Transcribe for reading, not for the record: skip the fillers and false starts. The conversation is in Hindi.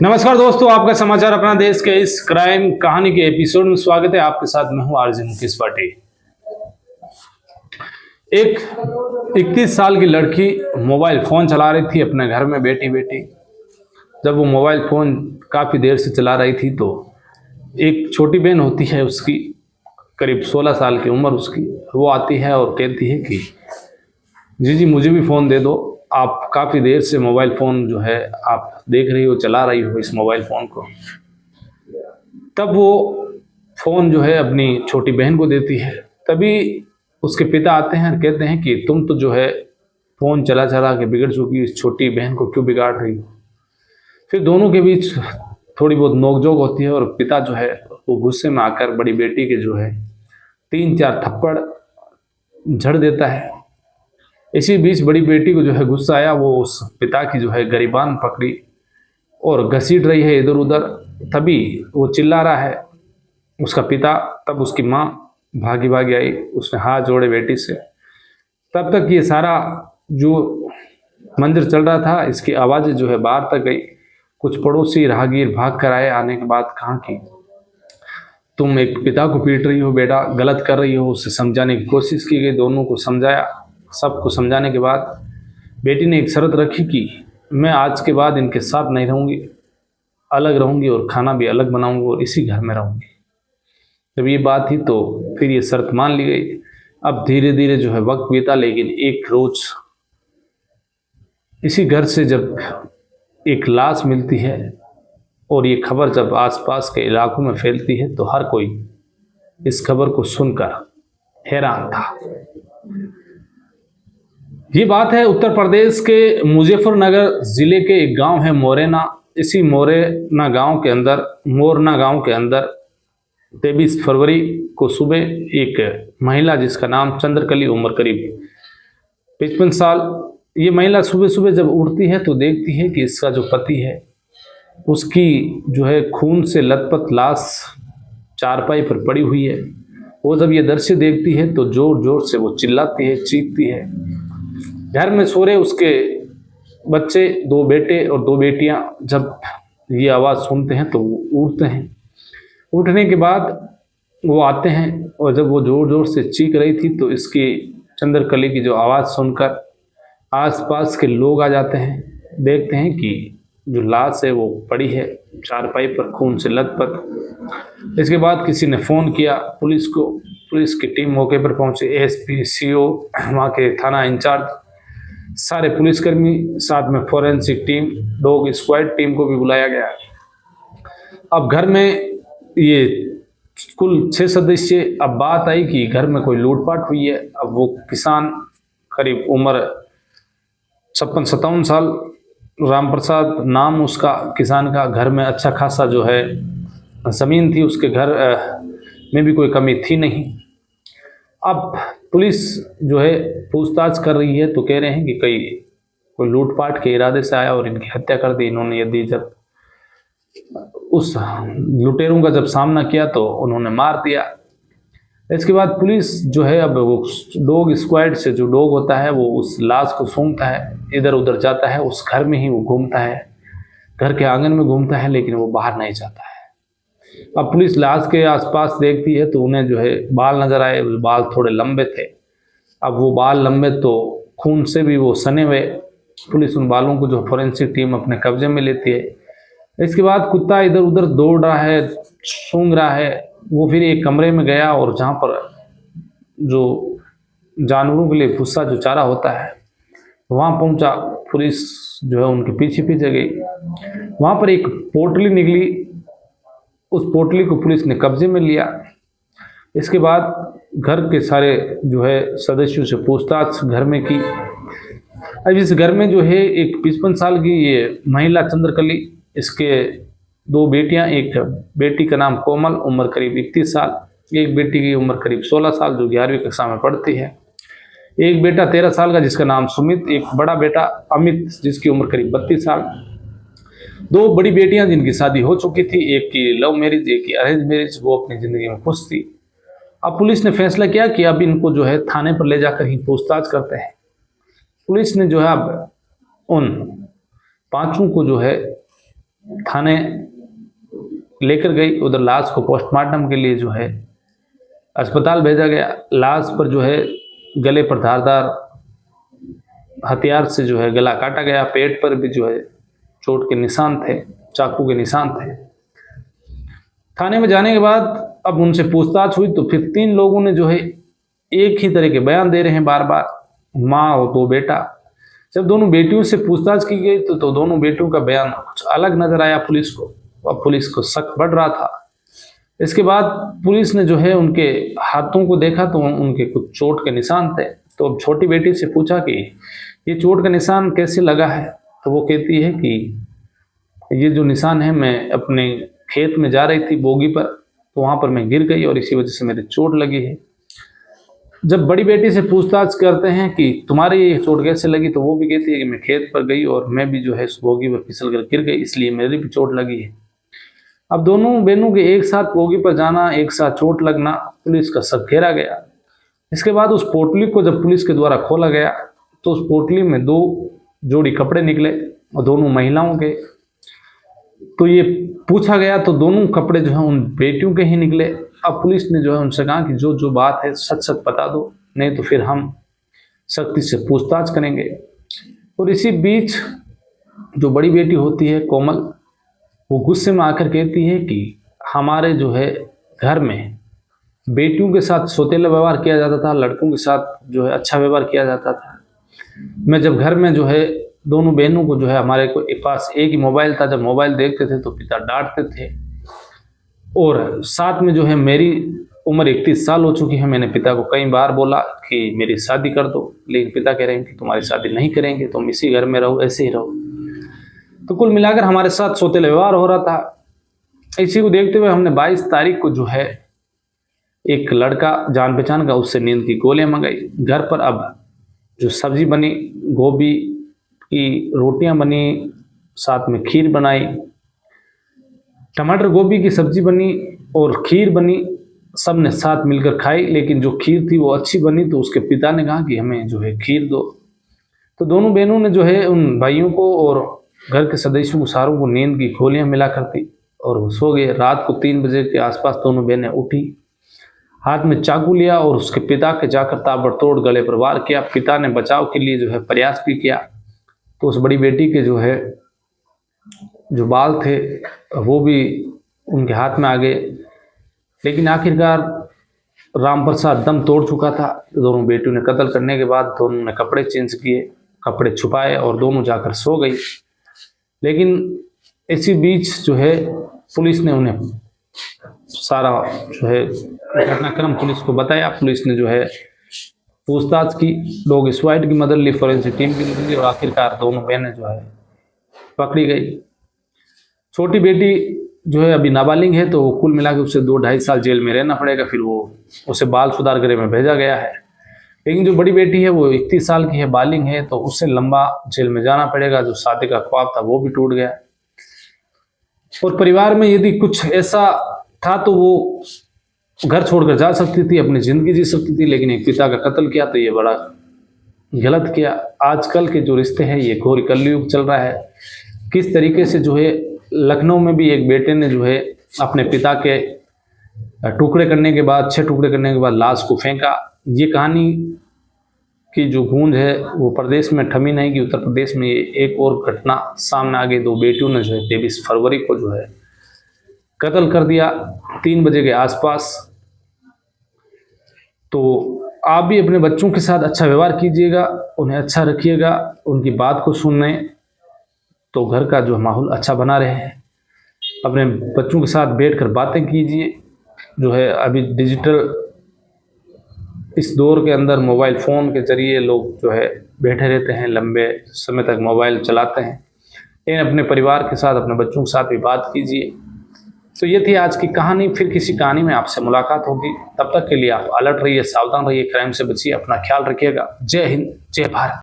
नमस्कार दोस्तों, आपका समाचार अपना देश के इस क्राइम कहानी के एपिसोड में स्वागत है। आपके साथ मैं हूं आरजे मुकेश पाटिल। एक 31 साल की लड़की मोबाइल फोन चला रही थी अपने घर में बैठी बैठी। जब वो मोबाइल फोन काफी देर से चला रही थी तो एक छोटी बहन होती है उसकी, करीब 16 साल की उम्र उसकी, वो आती है और कहती है कि जी मुझे भी फ़ोन दे दो, आप काफ़ी देर से मोबाइल फ़ोन जो है आप देख रही हो, चला रही हो इस मोबाइल फ़ोन को। तब वो फ़ोन जो है अपनी छोटी बहन को देती है। तभी उसके पिता आते हैं और कहते हैं कि तुम तो जो है फ़ोन चला चला के बिगड़ चुकी, इस छोटी बहन को क्यों बिगाड़ रही हो। फिर दोनों के बीच थोड़ी बहुत नोकझोंक होती है और पिता जो है वो गुस्से में आकर बड़ी बेटी के जो है 3-4 थप्पड़ झड़ देता है। इसी बीच बड़ी बेटी को जो है गुस्सा आया, वो उस पिता की जो है गिरबान पकड़ी और घसीट रही है इधर उधर। तभी वो चिल्ला रहा है उसका पिता। तब उसकी माँ भागी भागी आई, उसने हाथ जोड़े बेटी से। तब तक ये सारा जो मंजर चल रहा था, इसकी आवाज़ें जो है बाहर तक गई। कुछ पड़ोसी राहगीर भाग कर आए। आने के बाद कहा कि तुम एक पिता को पीट रही हो, बेटा गलत कर रही हो। उसे समझाने की कोशिश की गई, दोनों को समझाया। सबको समझाने के बाद बेटी ने एक शर्त रखी कि मैं आज के बाद इनके साथ नहीं रहूँगी, अलग रहूँगी और खाना भी अलग बनाऊँगी और इसी घर में रहूँगी। जब ये बात थी तो फिर ये शर्त मान ली गई। अब धीरे धीरे जो है वक्त बीता, लेकिन एक रोज इसी घर से जब एक लाश मिलती है और ये खबर जब आसपास के इलाकों में फैलती है तो हर कोई इस खबर को सुनकर हैरान था। ये बात है उत्तर प्रदेश के मुजफ्फरनगर जिले के एक गांव है मोरना। इसी मोरना गांव के अंदर 23 फरवरी को सुबह एक महिला जिसका नाम चंद्रकली, उम्र करीब 55 साल, ये महिला सुबह सुबह जब उठती है तो देखती है कि इसका जो पति है उसकी जो है खून से लथपथ लाश चारपाई पर पड़ी हुई है। वो जब ये दृश्य देखती है तो जोर जोर से वो चिल्लाती है, चीखती है। घर में सो रहे उसके बच्चे, 2 बेटे और 2 बेटियां जब ये आवाज़ सुनते हैं तो वो उठते हैं। उठने के बाद वो आते हैं और जब वो जोर जोर से चीख रही थी तो इसकी चंद्रकली की जो आवाज़ सुनकर आसपास के लोग आ जाते हैं। देखते हैं कि जो लाश है वो पड़ी है चारपाई पर, खून से लथपथ। इसके बाद किसी ने फ़ोन किया पुलिस को। पुलिस की टीम मौके पर पहुंची, एसपी, सीओ, वहाँ के थाना इंचार्ज, सारे पुलिसकर्मी, साथ में forensic team, dog squad team को भी बुलाया गया। अब घर में ये कुल 6 सदस्य। अब बात आई कि घर में कोई लूटपाट हुई है। अब वो किसान, करीब उम्र 56-57 साल, राम प्रसाद नाम उसका किसान का, घर में अच्छा खासा जो है ज़मीन थी, उसके घर में भी कोई कमी थी नहीं। अब पुलिस जो है पूछताछ कर रही है तो कह रहे हैं कि कोई लूटपाट के इरादे से आया और इनकी हत्या कर दी इन्होंने। यदि जब उस लुटेरों का जब सामना किया तो उन्होंने मार दिया। इसके बाद पुलिस जो है अब वो डॉग स्क्वाड से, जो डॉग होता है वो उस लाश को सूंघता है, इधर उधर जाता है, उस घर में ही वो घूमता है, घर के आंगन में घूमता है, लेकिन वो बाहर नहीं जाता है। अब पुलिस लाश के आसपास देखती है तो उन्हें जो है बाल नजर आए। बाल थोड़े लंबे थे। अब वो बाल लंबे तो खून से भी वो सने हुए। पुलिस उन बालों को जो फोरेंसिक टीम अपने कब्जे में लेती है। इसके बाद कुत्ता इधर उधर दौड़ रहा है, सूंघ रहा है। वो फिर एक कमरे में गया और जहाँ पर जो जानवरों के लिए भूसा जो चारा होता है वहाँ पहुँचा। पुलिस जो है उनके पीछे पीछे गई। वहाँ पर एक पोटली निकली, उस पोटली को पुलिस ने कब्जे में लिया। इसके बाद घर के सारे जो है सदस्यों से पूछताछ घर में की। अब इस घर में जो है एक 55 साल की ये महिला चंद्रकली, इसके 2 बेटियां, एक बेटी का नाम कोमल, उम्र करीब 31 साल, एक बेटी की उम्र करीब 16 साल जो 11वीं कक्षा में पढ़ती है, एक बेटा 13 साल का जिसका नाम सुमित, एक बड़ा बेटा अमित जिसकी उम्र करीब 32 साल, 2 बड़ी बेटियां जिनकी शादी हो चुकी थी, एक की लव मैरिज, एक की अरेंज मैरिज। वो अपनी ज़िंदगी में खुश थी। अब पुलिस ने फैसला किया कि अब इनको जो है थाने पर ले जाकर ही पूछताछ करते हैं। पुलिस ने जो है अब उन 5 को जो है थाने लेकर गई। उधर लाश को पोस्टमार्टम के लिए जो है अस्पताल भेजा गया। लाश पर जो है गले पर धारदार हथियार से जो है गला काटा गया। पेट पर भी जो है चोट के निशान थे, चाकू के निशान थे। थाने में जाने के बाद अब उनसे पूछताछ हुई तो फिर 3 लोगों ने जो है एक ही तरह के बयान दे रहे हैं बार बार, माँ और 2 बेटा। जब दोनों बेटियों से पूछताछ की गई तो दोनों बेटियों का बयान कुछ अलग नजर आया पुलिस को। अब पुलिस को शक बढ़ रहा था। इसके बाद पुलिस ने जो है उनके हाथों को देखा तो उनके कुछ चोट के निशान थे। तो अब छोटी बेटी से पूछा कि ये चोट का निशान कैसे लगा है, तो वो कहती है कि ये जो निशान है, मैं अपने खेत में जा रही थी बोगी पर, तो वहां पर मैं गिर गई और इसी वजह से मेरी चोट लगी है। जब बड़ी बेटी से पूछताछ करते हैं कि तुम्हारी ये चोट कैसे लगी, तो वो भी कहती है कि मैं खेत पर गई और मैं भी जो है उस बोगी पर फिसल कर गिर गई, इसलिए मेरी भी चोट लगी है। अब दोनों बहनों के एक साथ बोगी पर जाना, एक साथ चोट लगना, पुलिस का शक घेरा गया। इसके बाद उस पोटली को जब पुलिस के द्वारा खोला गया तो उस पोटली में 2 जोड़ी कपड़े निकले और दोनों महिलाओं के। तो ये पूछा गया तो दोनों कपड़े जो है उन बेटियों के ही निकले। अब पुलिस ने जो है उनसे कहा कि जो जो बात है सच सच बता दो, नहीं तो फिर हम सख्ती से पूछताछ करेंगे। और इसी बीच जो बड़ी बेटी होती है कोमल, वो गुस्से में आकर कहती है कि हमारे जो है घर में बेटियों के साथ सौतेला व्यवहार किया जाता था, लड़कों के साथ जो है अच्छा व्यवहार किया जाता था। मैं जब घर में जो है दोनों बहनों को जो है, हमारे को पास एक ही मोबाइल था, जब मोबाइल देखते थे तो पिता डांटते थे। और साथ में जो है मेरी उम्र 31 साल हो चुकी है। मैंने पिता को कई बार बोला कि मेरी शादी कर दो, लेकिन पिता कह रहे हैं कि तुम्हारी शादी नहीं करेंगे, तुम इसी घर में रहो, ऐसे ही रहो। तो कुल मिलाकर हमारे साथ सौतेला व्यवहार हो रहा था। इसी को देखते हुए हमने 22 तारीख को जो है एक लड़का जान पहचान का, उससे नींद की गोलियां मंगाई। घर पर अब जो सब्जी बनी, गोभी की रोटियां बनी, साथ में खीर बनाई, टमाटर गोभी की सब्जी बनी और खीर बनी, सब ने साथ मिलकर खाई। लेकिन जो खीर थी वो अच्छी बनी, तो उसके पिता ने कहा कि हमें जो है खीर दो। तो दोनों बहनों ने जो है उन भाइयों को और घर के सदस्यों को सारों को नींद की गोलियां मिला कर दी और वो सो गए। रात को 3 बजे के आसपास दोनों बहनें उठी, हाथ में चाकू लिया और उसके पिता के जाकर ताबड़तोड़ गले पर वार किया। पिता ने बचाव के लिए जो है प्रयास भी किया, तो उस बड़ी बेटी के जो है जो बाल थे वो भी उनके हाथ में आ गए। लेकिन आखिरकार राम प्रसाद दम तोड़ चुका था। दोनों बेटियों ने कत्ल करने के बाद दोनों ने कपड़े चेंज किए, कपड़े छुपाए और दोनों जाकर सो गई। लेकिन इसी बीच जो है पुलिस ने उन्हें सारा जो है घटनाक्रम पुलिस को बताया। पुलिस ने जो है पूछताछ की, डॉग स्क्वाड की मदद ली, फॉरेंसिक टीम की मदद ली और आखिरकार दोनों बहनें जो है पकड़ी गई। छोटी बेटी जो है अभी नाबालिग है, तो वो कुल मिला के उसे 2-2.5 साल जेल में रहना पड़ेगा। फिर वो उसे बाल सुधार गृह में भेजा गया है। लेकिन जो बड़ी बेटी है वो 31 साल की है, बालिग है, तो उससे लंबा जेल में जाना पड़ेगा। जो शादी का ख्वाब था वो भी टूट गया। और परिवार में यदि कुछ ऐसा था तो वो घर छोड़कर जा सकती थी, अपनी जिंदगी जी सकती थी, लेकिन एक पिता का कत्ल किया तो ये बड़ा गलत किया। आजकल के जो रिश्ते हैं ये घोर कलयुग चल रहा है। किस तरीके से जो है लखनऊ में भी एक बेटे ने जो है अपने पिता के टुकड़े करने के बाद 6 टुकड़े करने के बाद लाश को फेंका। ये कहानी की जो गूंज है वो प्रदेश में थमी नहीं कि उत्तर प्रदेश में एक और घटना सामने आ गई। 2 बेटियों ने जो है 23 फरवरी को जो है कत्ल कर दिया 3 बजे के आसपास। तो आप भी अपने बच्चों के साथ अच्छा व्यवहार कीजिएगा, उन्हें अच्छा रखिएगा, उनकी बात को सुनने तो घर का जो माहौल अच्छा बना रहे। अपने बच्चों के साथ बैठकर बातें कीजिए। जो है अभी डिजिटल इस दौर के अंदर मोबाइल फ़ोन के ज़रिए लोग जो है बैठे रहते हैं, लंबे समय तक मोबाइल चलाते हैं। लेकिन अपने परिवार के साथ, अपने बच्चों के साथ भी बात कीजिए। तो ये थी आज की कहानी। फिर किसी कहानी में आपसे मुलाकात होगी। तब तक के लिए आप अलर्ट रहिए, सावधान रहिए, क्राइम से बचिए, अपना ख्याल रखिएगा। जय हिंद, जय भारत।